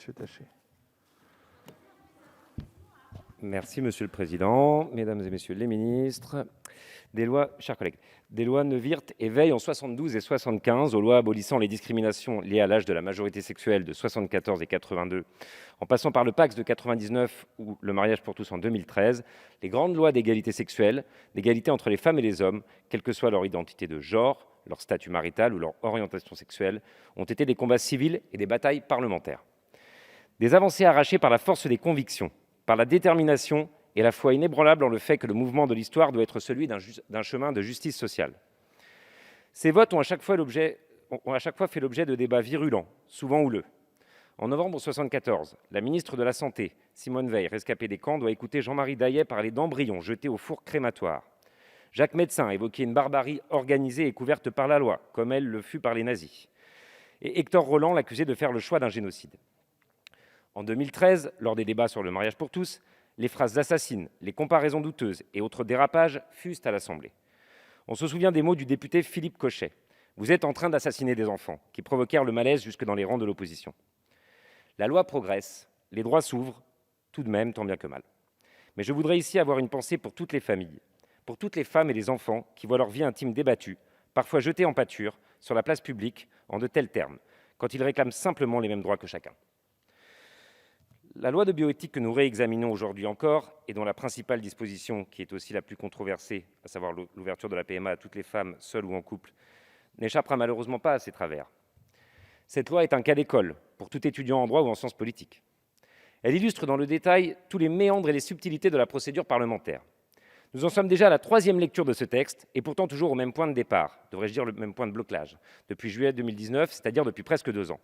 Monsieur Taché. Merci Monsieur le Président, Mesdames et Messieurs les ministres. Chers collègues, des lois Neuwirth et Veil en 72 et 75, aux lois abolissant les discriminations liées à l'âge de la majorité sexuelle de 74 et 82, en passant par le Pax de 99 ou le mariage pour tous en 2013, les grandes lois d'égalité sexuelle, d'égalité entre les femmes et les hommes, quelle que soit leur identité de genre, leur statut marital ou leur orientation sexuelle, ont été des combats civils et des batailles parlementaires. Des avancées arrachées par la force des convictions, par la détermination et la foi inébranlable en le fait que le mouvement de l'histoire doit être celui d'un chemin de justice sociale. Ces votes ont à chaque fois fait l'objet de débats virulents, souvent houleux. En novembre 1974, la ministre de la Santé, Simone Veil, rescapée des camps, doit écouter Jean-Marie Daillet parler d'embryons jetés au four crématoire. Jacques Médecin évoquait une barbarie organisée et couverte par la loi, comme elle le fut par les nazis. Et Hector Roland l'accusait de faire le choix d'un génocide. En 2013, lors des débats sur le mariage pour tous, les phrases assassines, les comparaisons douteuses et autres dérapages fusent à l'Assemblée. On se souvient des mots du député Philippe Cochet. « Vous êtes en train d'assassiner des enfants », qui provoquèrent le malaise jusque dans les rangs de l'opposition. La loi progresse, les droits s'ouvrent, tout de même, tant bien que mal. Mais je voudrais ici avoir une pensée pour toutes les familles, pour toutes les femmes et les enfants qui voient leur vie intime débattue, parfois jetée en pâture, sur la place publique, en de tels termes, quand ils réclament simplement les mêmes droits que chacun. La loi de bioéthique que nous réexaminons aujourd'hui encore, et dont la principale disposition, qui est aussi la plus controversée, à savoir l'ouverture de la PMA à toutes les femmes, seules ou en couple, n'échappera malheureusement pas à ces travers. Cette loi est un cas d'école pour tout étudiant en droit ou en sciences politiques. Elle illustre dans le détail tous les méandres et les subtilités de la procédure parlementaire. Nous en sommes déjà à la 3e lecture de ce texte, et pourtant toujours au même point de départ, devrais-je dire le même point de blocage, depuis juillet 2019, c'est-à-dire depuis presque 2 ans.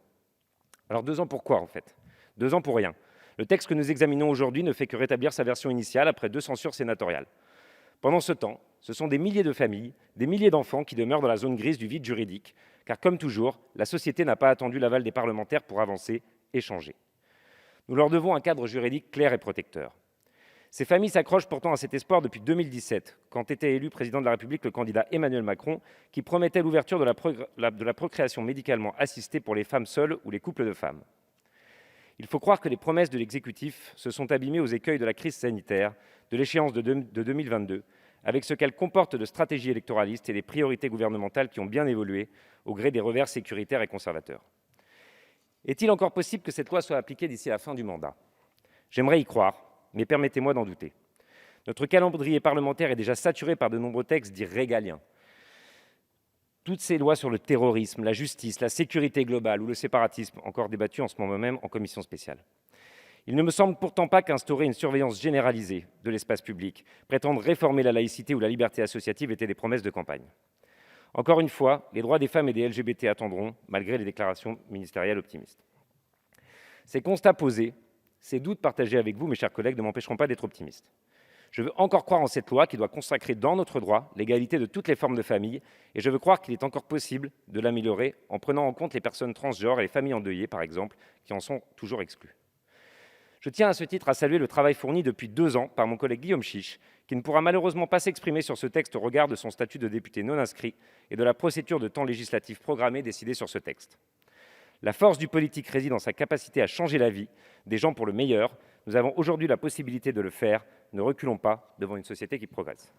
Alors 2 ans pourquoi en fait? 2 ans pour rien. Le texte que nous examinons aujourd'hui ne fait que rétablir sa version initiale après 2 censures sénatoriales. Pendant ce temps, ce sont des milliers de familles, des milliers d'enfants qui demeurent dans la zone grise du vide juridique, car comme toujours, la société n'a pas attendu l'aval des parlementaires pour avancer et changer. Nous leur devons un cadre juridique clair et protecteur. Ces familles s'accrochent pourtant à cet espoir depuis 2017, quand était élu président de la République le candidat Emmanuel Macron, qui promettait l'ouverture de la procréation médicalement assistée pour les femmes seules ou les couples de femmes. Il faut croire que les promesses de l'exécutif se sont abîmées aux écueils de la crise sanitaire, de l'échéance de 2022, avec ce qu'elle comporte de stratégies électoralistes et des priorités gouvernementales qui ont bien évolué au gré des revers sécuritaires et conservateurs. Est-il encore possible que cette loi soit appliquée d'ici la fin du mandat? J'aimerais y croire, mais permettez-moi d'en douter. Notre calendrier parlementaire est déjà saturé par de nombreux textes dits régaliens. Toutes ces lois sur le terrorisme, la justice, la sécurité globale ou le séparatisme, encore débattues en ce moment même en commission spéciale. Il ne me semble pourtant pas qu'instaurer une surveillance généralisée de l'espace public, prétendre réformer la laïcité ou la liberté associative étaient des promesses de campagne. Encore une fois, les droits des femmes et des LGBT attendront, malgré les déclarations ministérielles optimistes. Ces constats posés, ces doutes partagés avec vous, mes chers collègues, ne m'empêcheront pas d'être optimiste. Je veux encore croire en cette loi qui doit consacrer dans notre droit l'égalité de toutes les formes de famille, et je veux croire qu'il est encore possible de l'améliorer en prenant en compte les personnes transgenres et les familles endeuillées, par exemple, qui en sont toujours exclues. Je tiens à ce titre à saluer le travail fourni depuis 2 ans par mon collègue Guillaume Chiche, qui ne pourra malheureusement pas s'exprimer sur ce texte au regard de son statut de député non inscrit et de la procédure de temps législatif programmée décidée sur ce texte. La force du politique réside dans sa capacité à changer la vie des gens pour le meilleur. Nous avons aujourd'hui la possibilité de le faire. Ne reculons pas devant une société qui progresse.